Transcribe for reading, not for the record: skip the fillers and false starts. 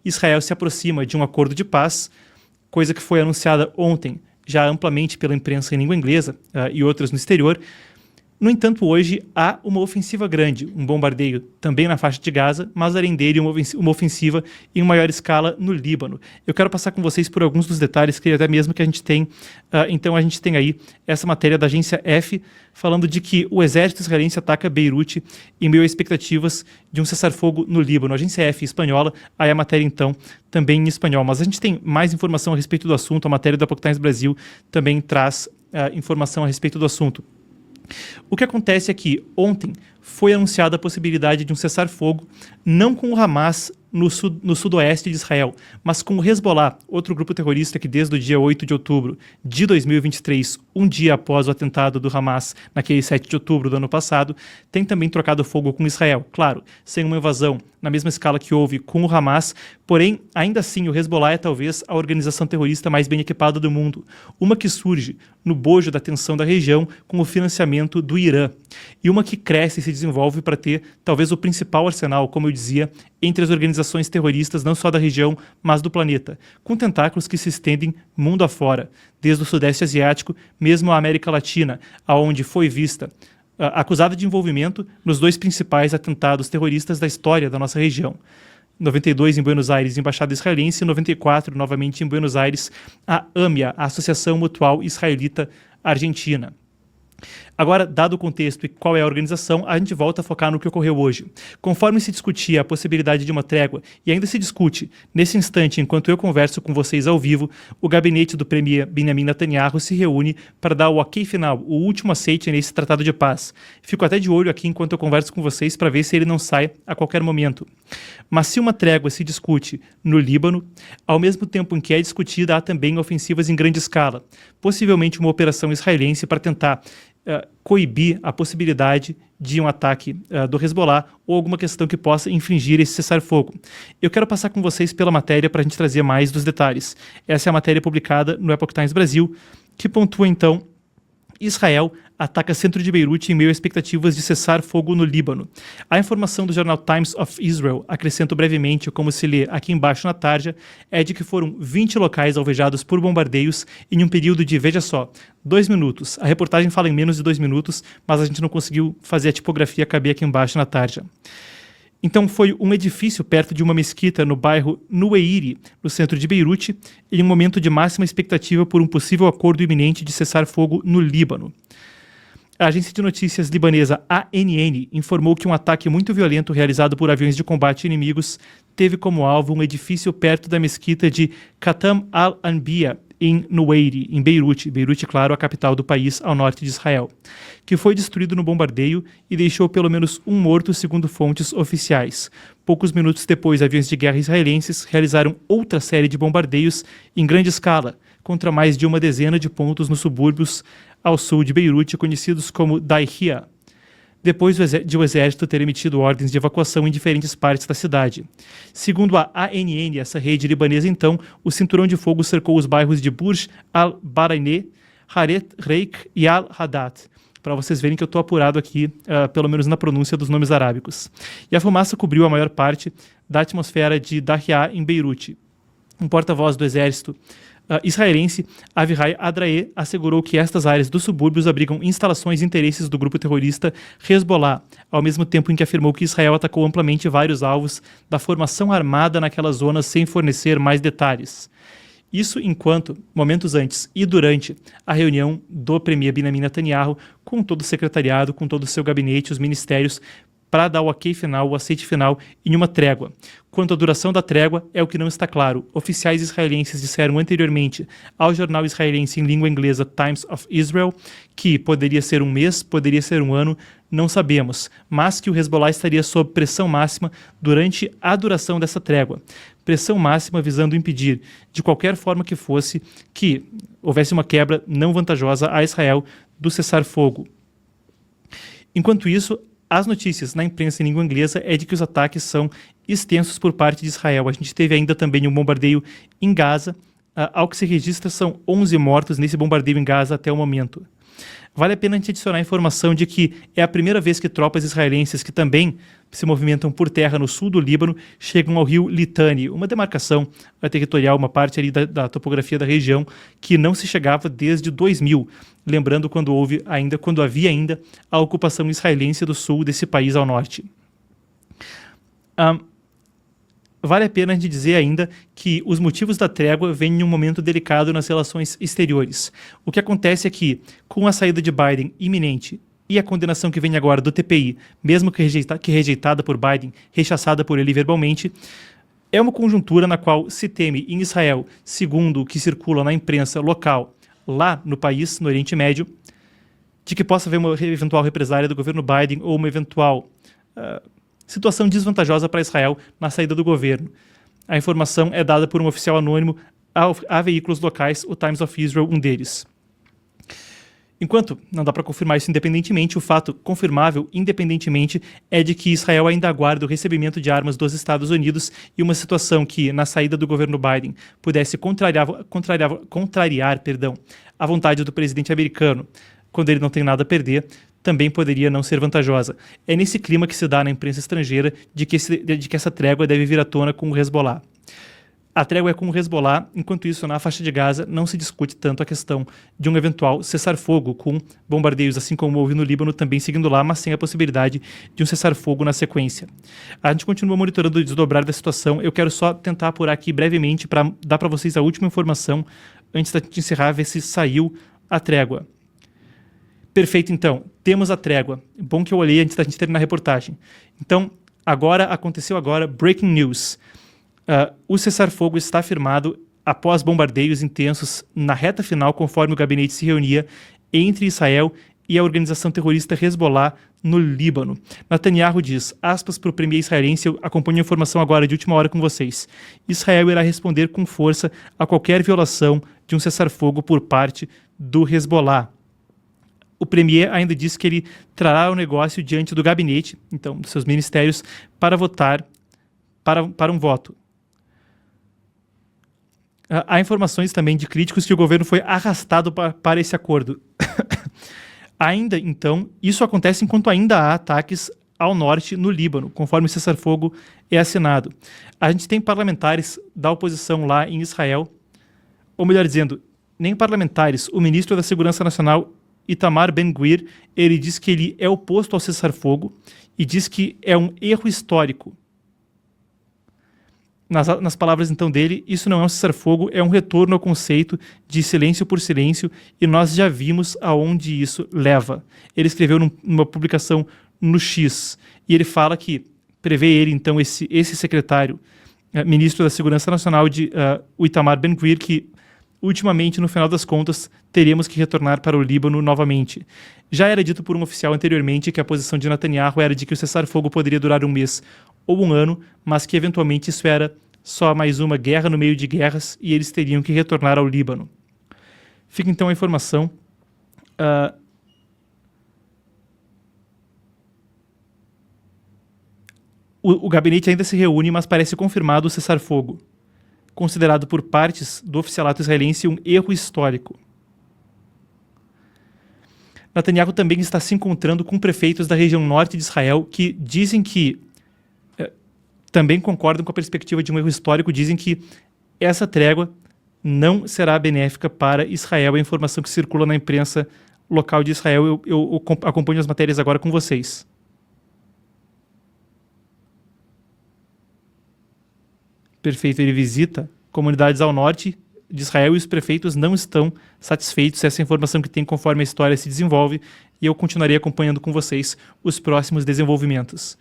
Israel se aproxima de um acordo de paz, coisa que foi anunciada ontem já amplamente pela imprensa em língua inglesa e outras no exterior. No entanto, hoje há uma ofensiva grande, um bombardeio também na faixa de Gaza, mas além dele uma ofensiva em maior escala no Líbano. Eu quero passar com vocês por alguns dos detalhes que até mesmo que a gente tem. Então a gente tem aí essa matéria da agência F falando de que o exército israelense ataca Beirute em meio a expectativas de um cessar-fogo no Líbano. A agência F espanhola, aí a matéria então também em espanhol. Mas a gente tem mais informação a respeito do assunto, a matéria do Epoch Times Brasil também traz informação a respeito do assunto. O que acontece é que ontem foi anunciada a possibilidade de um cessar-fogo, não com o Hamas no sudoeste de Israel, mas com o Hezbollah, outro grupo terrorista que desde o dia 8 de outubro de 2023, um dia após o atentado do Hamas, naquele 7 de outubro do ano passado, tem também trocado fogo com Israel. Claro, sem uma invasão na mesma escala que houve com o Hamas, porém, ainda assim, o Hezbollah é talvez a organização terrorista mais bem equipada do mundo, uma que surge no bojo da tensão da região com o financiamento do Irã, e uma que cresce e se desenvolve para ter talvez o principal arsenal, como eu dizia, entre as organizações terroristas não só da região, mas do planeta, com tentáculos que se estendem mundo afora, desde o Sudeste Asiático, mesmo a América Latina, aonde foi vista acusada de envolvimento nos dois principais atentados terroristas da história da nossa região. 92 em Buenos Aires, Embaixada Israelense, e 94, novamente em Buenos Aires, a AMIA, a Associação Mutual Israelita Argentina. Agora, dado o contexto e qual é a organização, a gente volta a focar no que ocorreu hoje. Conforme se discutia a possibilidade de uma trégua, e ainda se discute, nesse instante, enquanto eu converso com vocês ao vivo, o gabinete do premier Benjamin Netanyahu se reúne para dar o ok final, o último aceite nesse tratado de paz. Fico até de olho aqui enquanto eu converso com vocês para ver se ele não sai a qualquer momento. Mas se uma trégua se discute no Líbano, ao mesmo tempo em que é discutida, há também ofensivas em grande escala, possivelmente uma operação israelense para tentar coibir a possibilidade de um ataque do Hezbollah ou alguma questão que possa infringir esse cessar-fogo. Eu quero passar com vocês pela matéria para a gente trazer mais dos detalhes. Essa é a matéria publicada no Epoch Times Brasil, que pontua então: Israel ataca centro de Beirute em meio a expectativas de cessar fogo no Líbano. A informação do jornal Times of Israel, acrescento brevemente, como se lê aqui embaixo na tarja, é de que foram 20 locais alvejados por bombardeios em um período de, veja só, 2 minutos. A reportagem fala em menos de 2 minutos, mas a gente não conseguiu fazer a tipografia caber aqui embaixo na tarja. Então foi um edifício perto de uma mesquita no bairro Nuweiri, no centro de Beirute, em um momento de máxima expectativa por um possível acordo iminente de cessar fogo no Líbano. A agência de notícias libanesa ANN informou que um ataque muito violento realizado por aviões de combate inimigos teve como alvo um edifício perto da mesquita de Khatam al-Anbiya, em Nuweiri, em Beirute. Beirute, claro, a capital do país ao norte de Israel, que foi destruído no bombardeio e deixou pelo menos um morto, segundo fontes oficiais. Poucos minutos depois, aviões de guerra israelenses realizaram outra série de bombardeios em grande escala, contra mais de uma dezena de pontos nos subúrbios ao sul de Beirute, conhecidos como Daihia, depois de o exército ter emitido ordens de evacuação em diferentes partes da cidade. Segundo a ANN, essa rede libanesa, então, o cinturão de fogo cercou os bairros de Burj al-Baraineh, Haret Reik e Al-Hadat, para vocês verem que eu estou apurado aqui, pelo menos na pronúncia dos nomes arábicos. E a fumaça cobriu a maior parte da atmosfera de Dahiya, em Beirute. Um porta-voz do exército israelense, Avihai Adrae, assegurou que estas áreas dos subúrbios abrigam instalações e interesses do grupo terrorista Hezbollah, ao mesmo tempo em que afirmou que Israel atacou amplamente vários alvos da formação armada naquelas zonas sem fornecer mais detalhes. Isso enquanto, momentos antes e durante a reunião do premier Benjamin Netanyahu com todo o secretariado, com todo o seu gabinete, os ministérios, para dar o ok final, o aceite final em uma trégua. Quanto à duração da trégua, é o que não está claro. Oficiais israelenses disseram anteriormente ao jornal israelense em língua inglesa Times of Israel que poderia ser um mês, poderia ser um ano, não sabemos, mas que o Hezbollah estaria sob pressão máxima durante a duração dessa trégua. Pressão máxima visando impedir, de qualquer forma que fosse, que houvesse uma quebra não vantajosa a Israel do cessar-fogo. Enquanto isso, as notícias na imprensa em língua inglesa é de que os ataques são extensos por parte de Israel. A gente teve ainda também um bombardeio em Gaza. Ao que se registra, são 11 mortos nesse bombardeio em Gaza até o momento. Vale a pena a gente adicionar a informação de que é a primeira vez que tropas israelenses que também se movimentam por terra no sul do Líbano chegam ao rio Litani, uma demarcação territorial, uma parte ali da topografia da região que não se chegava desde 2000, lembrando quando havia ainda a ocupação israelense do sul desse país ao norte. Vale a pena a gente dizer ainda que os motivos da trégua vêm em um momento delicado nas relações exteriores. O que acontece é que, com a saída de Biden iminente e a condenação que vem agora do TPI, mesmo que rejeitada por Biden, rechaçada por ele verbalmente, é uma conjuntura na qual se teme em Israel, segundo o que circula na imprensa local lá no país, no Oriente Médio, de que possa haver uma eventual represália do governo Biden ou uma eventual situação desvantajosa para Israel na saída do governo. A informação é dada por um oficial anônimo a veículos locais, o Times of Israel, um deles. Enquanto não dá para confirmar isso independentemente, o fato confirmável independentemente é de que Israel ainda aguarda o recebimento de armas dos Estados Unidos e uma situação que, na saída do governo Biden, pudesse contrariar a vontade do presidente americano, quando ele não tem nada a perder, também poderia não ser vantajosa. É nesse clima que se dá na imprensa estrangeira de que essa trégua deve vir à tona com o Hezbollah. A trégua é com o Hezbollah, enquanto isso, na faixa de Gaza, não se discute tanto a questão de um eventual cessar-fogo com bombardeios, assim como houve no Líbano, também seguindo lá, mas sem a possibilidade de um cessar-fogo na sequência. A gente continua monitorando o desdobrar da situação. Eu quero só tentar apurar aqui brevemente para dar para vocês a última informação antes da gente encerrar, ver se saiu a trégua. Perfeito, então. Temos a trégua. Bom que eu olhei antes da gente terminar a reportagem. Então, aconteceu agora, breaking news. O cessar-fogo está firmado após bombardeios intensos na reta final, conforme o gabinete se reunia entre Israel e a organização terrorista Hezbollah no Líbano. Netanyahu diz, aspas para o premier israelense, eu acompanho a informação agora de última hora com vocês. Israel irá responder com força a qualquer violação de um cessar-fogo por parte do Hezbollah. O premier ainda disse que ele trará o negócio diante do gabinete, então, dos seus ministérios, para votar para um voto. Há informações também de críticos que o governo foi arrastado para esse acordo. Ainda, então, isso acontece enquanto ainda há ataques ao norte no Líbano, conforme o cessar-fogo é assinado. A gente tem parlamentares da oposição lá em Israel, ou melhor dizendo, nem parlamentares, o ministro da Segurança Nacional, Itamar Ben-Gvir, ele diz que ele é oposto ao cessar-fogo e diz que é um erro histórico. Nas palavras, então, dele, isso não é um cessar-fogo, é um retorno ao conceito de silêncio por silêncio e nós já vimos aonde isso leva. Ele escreveu numa publicação no X e ele fala que, prevê ele, então, esse secretário, ministro da Segurança Nacional, o Itamar Ben-Gvir, que ultimamente, no final das contas, teríamos que retornar para o Líbano novamente. Já era dito por um oficial anteriormente que a posição de Netanyahu era de que o cessar-fogo poderia durar um mês ou um ano, mas que eventualmente isso era só mais uma guerra no meio de guerras e eles teriam que retornar ao Líbano. Fica então a informação. O gabinete ainda se reúne, mas parece confirmado o cessar-fogo, considerado por partes do oficialato israelense um erro histórico. Netanyahu também está se encontrando com prefeitos da região norte de Israel que dizem que também concordam com a perspectiva de um erro histórico, dizem que essa trégua não será benéfica para Israel. É a informação que circula na imprensa local de Israel. Eu acompanho as matérias agora com vocês. Perfeito, ele visita comunidades ao norte de Israel e os prefeitos não estão satisfeitos. Essa é a informação que tem conforme a história se desenvolve e eu continuarei acompanhando com vocês os próximos desenvolvimentos.